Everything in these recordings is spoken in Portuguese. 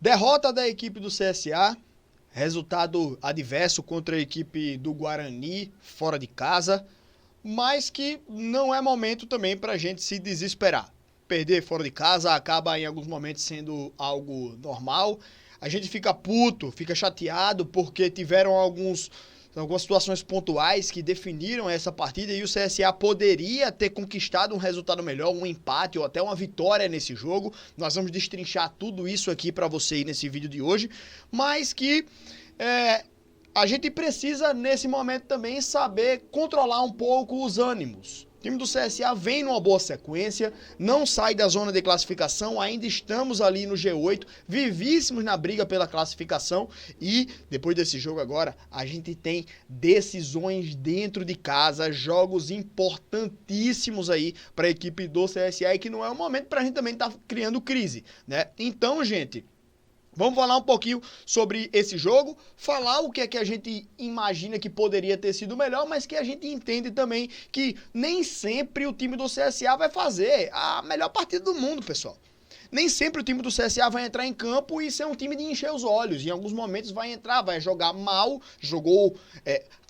Derrota da equipe do CSA, resultado adverso contra a equipe do Guarani, fora de casa, mas que não é momento também para a gente se desesperar. Perder fora de casa acaba em alguns momentos sendo algo normal. A gente fica puto, fica chateado porque tiveram algumas situações pontuais que definiram essa partida e o CSA poderia ter conquistado um resultado melhor, um empate ou até uma vitória nesse jogo. Nós vamos destrinchar tudo isso aqui para você aí nesse vídeo de hoje, mas que a gente precisa nesse momento também saber controlar um pouco os ânimos. O time do CSA vem numa boa sequência, não sai da zona de classificação, ainda estamos ali no G8, vivíssimos na briga pela classificação e depois desse jogo agora, a gente tem decisões dentro de casa, jogos importantíssimos aí para a equipe do CSA e que não é o momento para a gente também estar criando crise, né? Então, gente, vamos falar um pouquinho sobre esse jogo, falar o que é que a gente imagina que poderia ter sido melhor, mas que a gente entende também que nem sempre o time do CSA vai fazer a melhor partida do mundo, pessoal. Nem sempre o time do CSA vai entrar em campo e ser um time de encher os olhos. Em alguns momentos vai entrar, vai jogar mal, jogou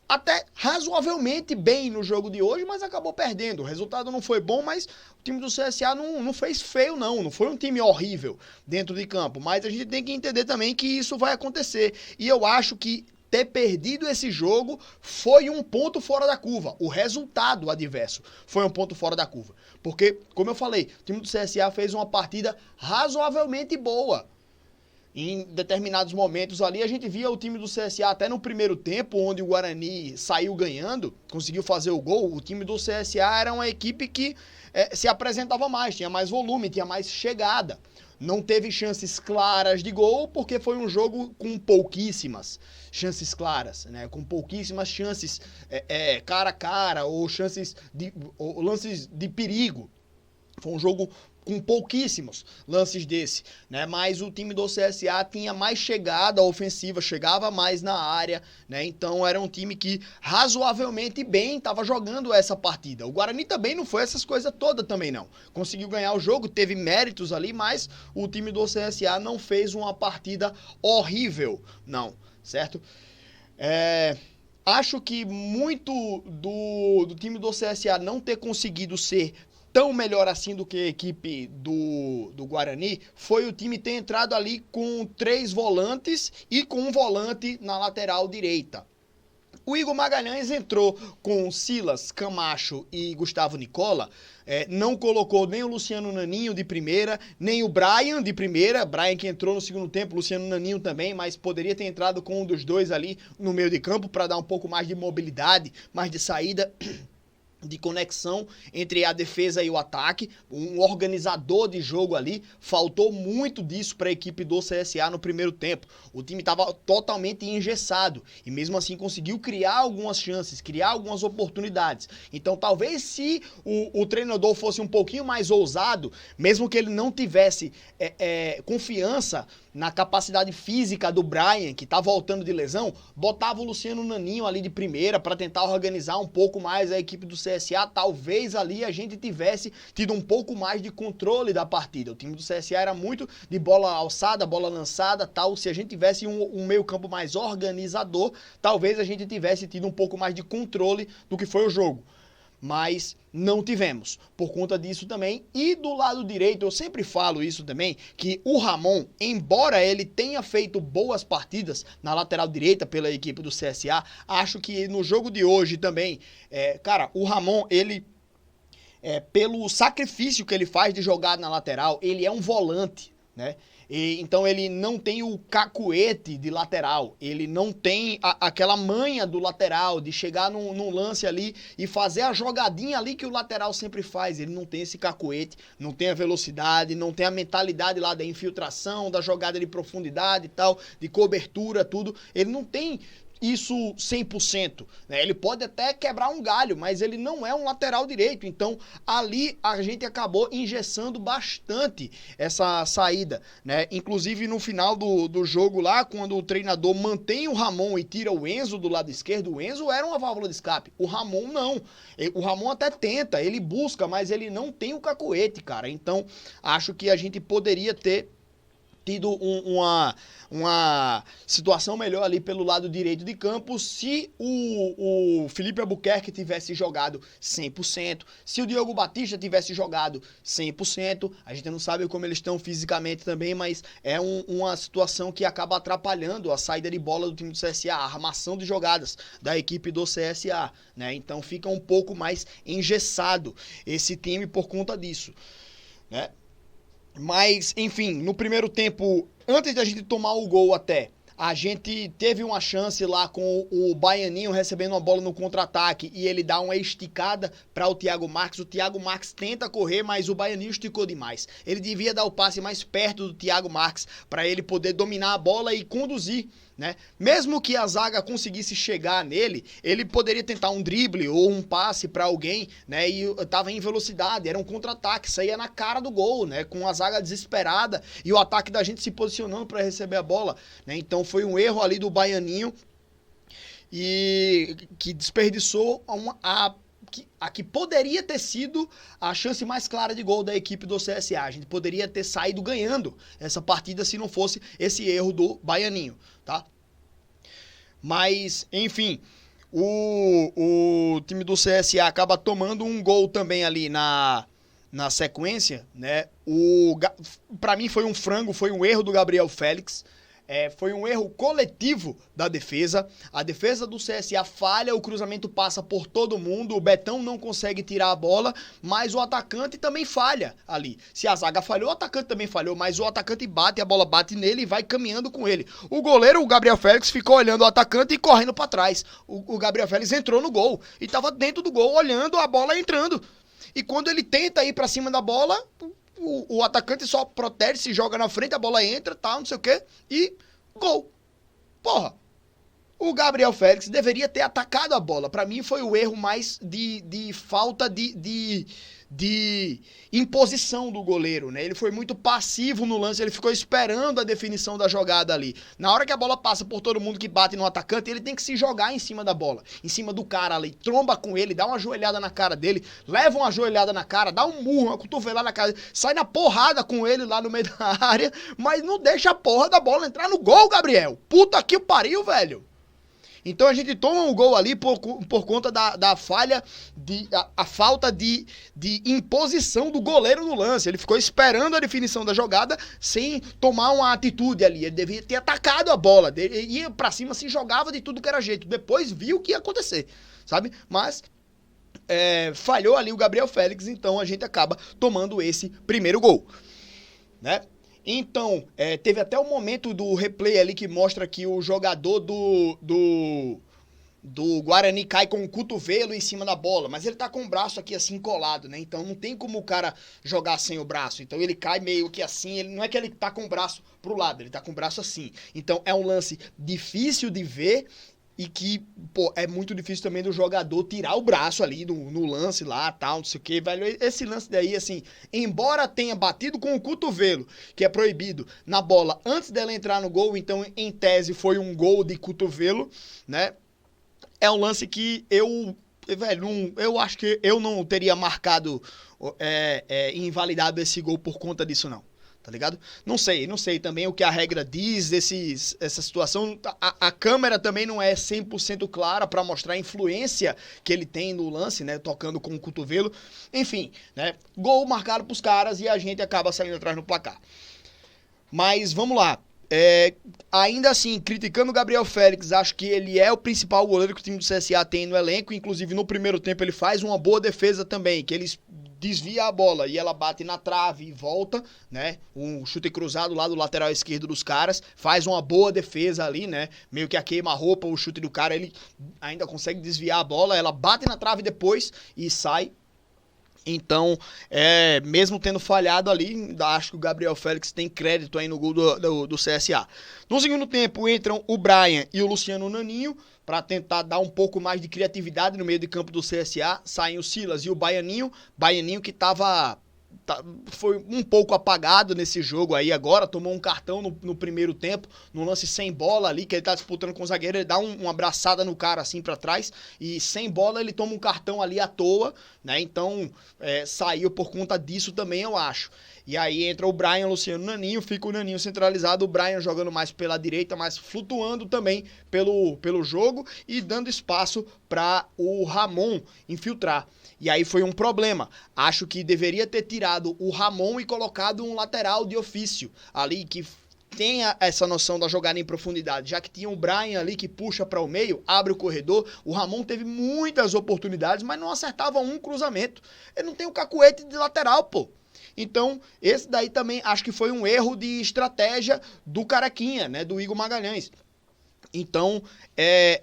até razoavelmente bem no jogo de hoje, mas acabou perdendo. O resultado não foi bom, mas o time do CSA não fez feio, não foi um time horrível dentro de campo. Mas a gente tem que entender também que isso vai acontecer. E eu acho que ter perdido esse jogo foi um ponto fora da curva. O resultado adverso foi um ponto fora da curva. Porque, como eu falei, o time do CSA fez uma partida razoavelmente boa. Em determinados momentos ali, a gente via o time do CSA até no primeiro tempo, onde o Guarani saiu ganhando, conseguiu fazer o gol. O time do CSA era uma equipe que se apresentava mais, tinha mais volume, tinha mais chegada. Não teve chances claras de gol, porque foi um jogo com pouquíssimas chances claras, né? Com pouquíssimas chances cara a cara, ou lances de perigo. Foi um jogo com pouquíssimos lances desse, né? Mas o time do CSA tinha mais chegada ofensiva, chegava mais na área, né? Então era um time que razoavelmente bem estava jogando essa partida. O Guarani também não foi essas coisas todas também não. Conseguiu ganhar o jogo, teve méritos ali, mas o time do CSA não fez uma partida horrível, não, certo? Acho que muito do time do CSA não ter conseguido ser tão melhor assim do que a equipe do Guarani foi o time ter entrado ali com 3 volantes e com um volante na lateral direita. O Igor Magalhães entrou com Silas, Camacho e Gustavo Nicola, não colocou nem o Luciano Naninho de primeira, nem o Brian de primeira, Brian que entrou no segundo tempo, Luciano Naninho também, mas poderia ter entrado com um dos dois ali no meio de campo para dar um pouco mais de mobilidade, mais de saída, de conexão entre a defesa e o ataque, um organizador de jogo ali. Faltou muito disso para a equipe do CSA no primeiro tempo. O time estava totalmente engessado e mesmo assim conseguiu criar algumas chances, criar algumas oportunidades. Então talvez se o treinador fosse um pouquinho mais ousado, mesmo que ele não tivesse confiança na capacidade física do Brian, que tá voltando de lesão, botava o Luciano Naninho ali de primeira para tentar organizar um pouco mais a equipe do CSA. Talvez ali a gente tivesse tido um pouco mais de controle da partida. O time do CSA era muito de bola alçada, bola lançada, tal. Se a gente tivesse um meio-campo mais organizador, talvez a gente tivesse tido um pouco mais de controle do que foi o jogo. Mas não tivemos, por conta disso também. E do lado direito, eu sempre falo isso também, que o Ramon, embora ele tenha feito boas partidas na lateral direita pela equipe do CSA, acho que no jogo de hoje também, cara, o Ramon, ele, pelo sacrifício que ele faz de jogar na lateral, ele é um volante, né? Então ele não tem o cacuete de lateral, ele não tem aquela manha do lateral de chegar num lance ali e fazer a jogadinha ali que o lateral sempre faz. Ele não tem esse cacuete, não tem a velocidade, não tem a mentalidade lá da infiltração, da jogada de profundidade e tal, de cobertura, tudo. Ele não tem isso 100%, né? Ele pode até quebrar um galho, mas ele não é um lateral direito. Então ali a gente acabou engessando bastante essa saída, né? Inclusive no final do jogo lá, quando o treinador mantém o Ramon e tira o Enzo do lado esquerdo, o Enzo era uma válvula de escape, o Ramon não. O Ramon até tenta, ele busca, mas ele não tem o cacuete, cara. Então acho que a gente poderia ter tido uma situação melhor ali pelo lado direito de campo se o Felipe Albuquerque tivesse jogado 100%, se o Diogo Batista tivesse jogado 100%, a gente não sabe como eles estão fisicamente também, mas é uma situação que acaba atrapalhando a saída de bola do time do CSA, a armação de jogadas da equipe do CSA, né? Então fica um pouco mais engessado esse time por conta disso, né? Mas, enfim, no primeiro tempo, antes da gente tomar o gol até, a gente teve uma chance lá com o Baianinho recebendo uma bola no contra-ataque e ele dá uma esticada para o Thiago Marques. O Thiago Marques tenta correr, mas o Baianinho esticou demais. Ele devia dar o passe mais perto do Thiago Marques para ele poder dominar a bola e conduzir, né? Mesmo que a zaga conseguisse chegar nele, ele poderia tentar um drible ou um passe para alguém, né? E tava em velocidade, era um contra-ataque, saía na cara do gol, né? Com a zaga desesperada e o ataque da gente se posicionando para receber a bola, né? Então foi um erro ali do Baianinho e que desperdiçou a que poderia ter sido a chance mais clara de gol da equipe do CSA. A gente poderia ter saído ganhando essa partida se não fosse esse erro do Baianinho, tá? Mas, enfim, o time do CSA acaba tomando um gol também ali na sequência, né? Pra mim foi um frango, foi um erro do Gabriel Félix. Foi um erro coletivo da defesa. A defesa do CSA falha, o cruzamento passa por todo mundo, o Betão não consegue tirar a bola, mas o atacante também falha ali. Se a zaga falhou, o atacante também falhou, mas o atacante bate, a bola bate nele e vai caminhando com ele. O goleiro, o Gabriel Félix, ficou olhando o atacante e correndo para trás. O Gabriel Félix entrou no gol e estava dentro do gol, olhando a bola entrando. E quando ele tenta ir para cima da bola, o atacante só protege, se joga na frente, a bola entra, tal, não sei o quê, e gol. Porra, o Gabriel Félix deveria ter atacado a bola. Pra mim foi o erro mais de falta de imposição do goleiro, né? Ele foi muito passivo no lance, ele ficou esperando a definição da jogada ali. Na hora que a bola passa por todo mundo que bate no atacante, ele tem que se jogar em cima da bola, em cima do cara ali, tromba com ele, dá uma joelhada na cara dele, leva uma joelhada na cara, dá um murro, uma cotovelada na cara dele, sai na porrada com ele lá no meio da área, mas não deixa a porra da bola entrar no gol, Gabriel. Puta que pariu, velho. Então a gente toma um gol ali por conta da falha, a falta de imposição do goleiro no lance. Ele ficou esperando a definição da jogada sem tomar uma atitude ali. Ele devia ter atacado a bola. Ele ia pra cima, se jogava de tudo que era jeito. Depois viu o que ia acontecer, sabe? Mas falhou ali o Gabriel Félix, então a gente acaba tomando esse primeiro gol, né? Então, teve até o momento do replay ali que mostra que o jogador do Guarani cai com o cotovelo em cima da bola, mas ele tá com o braço aqui assim colado, né? Então não tem como o cara jogar sem o braço. Então ele cai meio que assim, não é que ele tá com o braço pro lado, ele tá com o braço assim. Então é um lance difícil de ver e que, pô, é muito difícil também do jogador tirar o braço ali no lance lá, tal, não sei o que, velho. Esse lance daí, assim, embora tenha batido com o cotovelo, que é proibido, na bola antes dela entrar no gol, então, em tese, foi um gol de cotovelo, né? É um lance que eu acho que eu não teria marcado invalidado esse gol por conta disso, não. Tá ligado? Não sei também o que a regra diz, essa situação. A câmera também não é 100% clara para mostrar a influência que ele tem no lance, né? Tocando com o cotovelo. Enfim, né? Gol marcado pros caras e a gente acaba saindo atrás no placar. Mas vamos lá. Ainda assim, criticando o Gabriel Félix, acho que ele é o principal goleiro que o time do CSA tem no elenco. Inclusive, no primeiro tempo, ele faz uma boa defesa também, que ele desvia a bola e ela bate na trave e volta, né? Um chute cruzado lá do lateral esquerdo dos caras, faz uma boa defesa ali, né? Meio que a queima-roupa, o chute do cara, ele ainda consegue desviar a bola, ela bate na trave depois e sai. Então, mesmo tendo falhado ali, acho que o Gabriel Félix tem crédito aí no gol do CSA. No segundo tempo, entram o Brian e o Luciano Naninho para tentar dar um pouco mais de criatividade no meio de campo do CSA. Saem o Silas e o Baianinho que foi um pouco apagado nesse jogo aí agora, tomou um cartão no primeiro tempo, no lance sem bola ali, que ele tá disputando com o zagueiro, ele dá uma abraçada no cara assim pra trás, e sem bola ele toma um cartão ali à toa, né? Então, saiu por conta disso também, eu acho. E aí entra o Brian, Luciano, Naninho, fica o Naninho centralizado, o Brian jogando mais pela direita, mas flutuando também pelo jogo e dando espaço para o Ramon infiltrar. E aí foi um problema. Acho que deveria ter tirado o Ramon e colocado um lateral de ofício ali, que tenha essa noção da jogada em profundidade, já que tinha o Brian ali que puxa para o meio, abre o corredor. O Ramon teve muitas oportunidades, mas não acertava um cruzamento. Ele não tem o cacuete de lateral, pô. Então, esse daí também acho que foi um erro de estratégia do Carequinha, né, do Igor Magalhães. Então,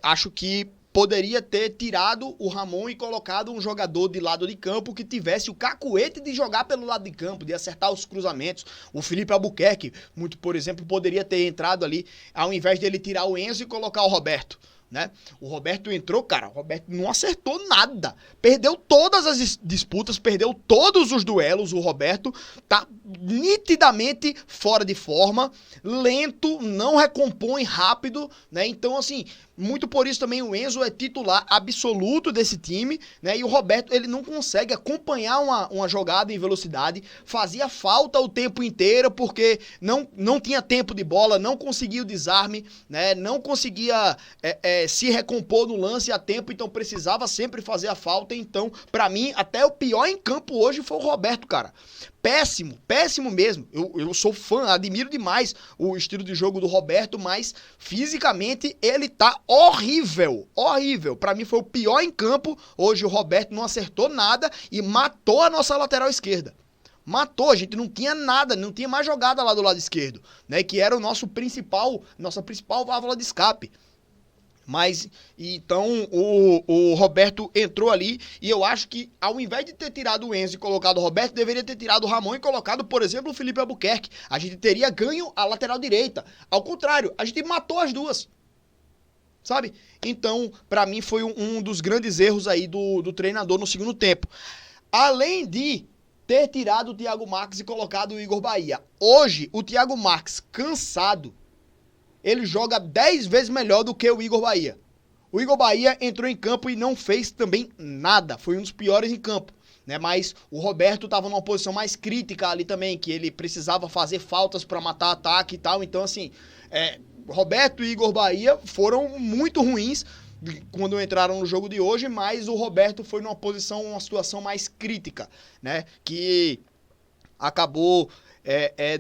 acho que poderia ter tirado o Ramon e colocado um jogador de lado de campo que tivesse o cacuete de jogar pelo lado de campo, de acertar os cruzamentos. O Felipe Albuquerque, muito por exemplo, poderia ter entrado ali, ao invés dele tirar o Enzo e colocar o Roberto, né? O Roberto entrou, cara, o Roberto não acertou nada. Perdeu todas as disputas, perdeu todos os duelos. O Roberto tá nitidamente fora de forma, lento, não recompõe rápido, né? Então, assim, muito por isso também o Enzo é titular absoluto desse time, né? E o Roberto, ele não consegue acompanhar uma jogada em velocidade, fazia falta o tempo inteiro porque não tinha tempo de bola, não conseguia o desarme, né? Não conseguia se recompor no lance a tempo, então precisava sempre fazer a falta. Então, pra mim, até o pior em campo hoje foi o Roberto, cara. Péssimo, péssimo mesmo. Eu sou fã, admiro demais o estilo de jogo do Roberto, mas fisicamente ele tá horrível, horrível. Pra mim foi o pior em campo. Hoje o Roberto não acertou nada e matou a nossa lateral esquerda. Matou, a gente não tinha nada, não tinha mais jogada lá do lado esquerdo, né? Que era nossa principal válvula de escape. Mas, então, o Roberto entrou ali e eu acho que, ao invés de ter tirado o Enzo e colocado o Roberto, deveria ter tirado o Ramon e colocado, por exemplo, o Felipe Albuquerque. A gente teria ganho a lateral direita. Ao contrário, a gente matou as duas. Sabe? Então, pra mim, foi um dos grandes erros aí do treinador no segundo tempo. Além de ter tirado o Thiago Marques e colocado o Igor Bahia. Hoje, o Thiago Marques, cansado, ele joga 10 vezes melhor do que o Igor Bahia. O Igor Bahia entrou em campo e não fez também nada. Foi um dos piores em campo, né? Mas o Roberto estava numa posição mais crítica ali também, que ele precisava fazer faltas para matar ataque e tal. Então, assim, Roberto e Igor Bahia foram muito ruins quando entraram no jogo de hoje, mas o Roberto foi numa situação mais crítica, né? Que acabou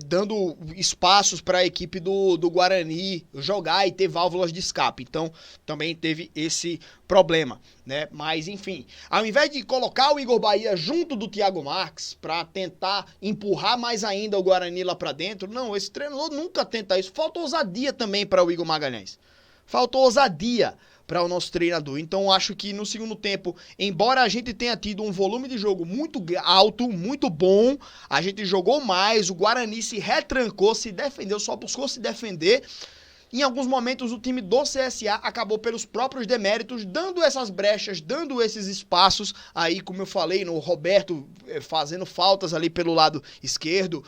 dando espaços para a equipe do Guarani jogar e ter válvulas de escape. Então, também teve esse problema, né? Mas, enfim, ao invés de colocar o Igor Bahia junto do Thiago Marques para tentar empurrar mais ainda o Guarani lá para dentro, não, esse treinador nunca tenta isso. Falta ousadia também para o Igor Magalhães. Faltou ousadia para o nosso treinador. Então, acho que no segundo tempo, embora a gente tenha tido um volume de jogo muito alto, muito bom, a gente jogou mais, o Guarani se retrancou, se defendeu, só buscou se defender. Em alguns momentos, o time do CSA acabou pelos próprios deméritos, dando essas brechas, dando esses espaços aí, como eu falei, no Roberto fazendo faltas ali pelo lado esquerdo,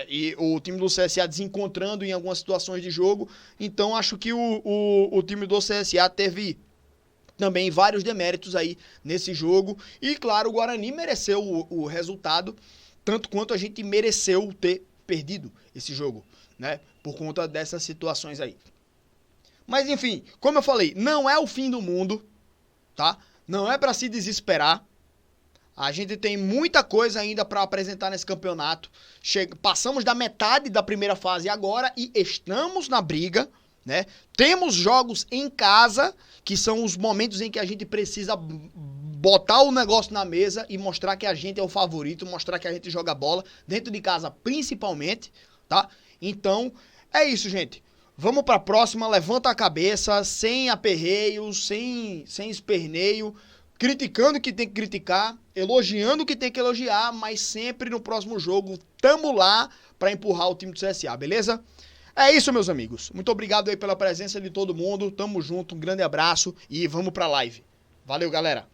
e o time do CSA desencontrando em algumas situações de jogo. Então, acho que o time do CSA teve também vários deméritos aí nesse jogo. E, claro, o Guarani mereceu o resultado, tanto quanto a gente mereceu ter perdido esse jogo, né? Por conta dessas situações aí. Mas enfim, como eu falei, não é o fim do mundo, tá? Não é pra se desesperar. A gente tem muita coisa ainda pra apresentar nesse campeonato. Passamos da metade da primeira fase agora e estamos na briga, né? Temos jogos em casa, que são os momentos em que a gente precisa botar o negócio na mesa e mostrar que a gente é o favorito, mostrar que a gente joga bola, dentro de casa principalmente, tá? Então, é isso, gente. Vamos pra próxima, levanta a cabeça, sem aperreios, sem esperneio, criticando o que tem que criticar, elogiando o que tem que elogiar, mas sempre no próximo jogo, tamo lá pra empurrar o time do CSA, beleza? É isso, meus amigos. Muito obrigado aí pela presença de todo mundo, tamo junto, um grande abraço e vamos pra live. Valeu, galera!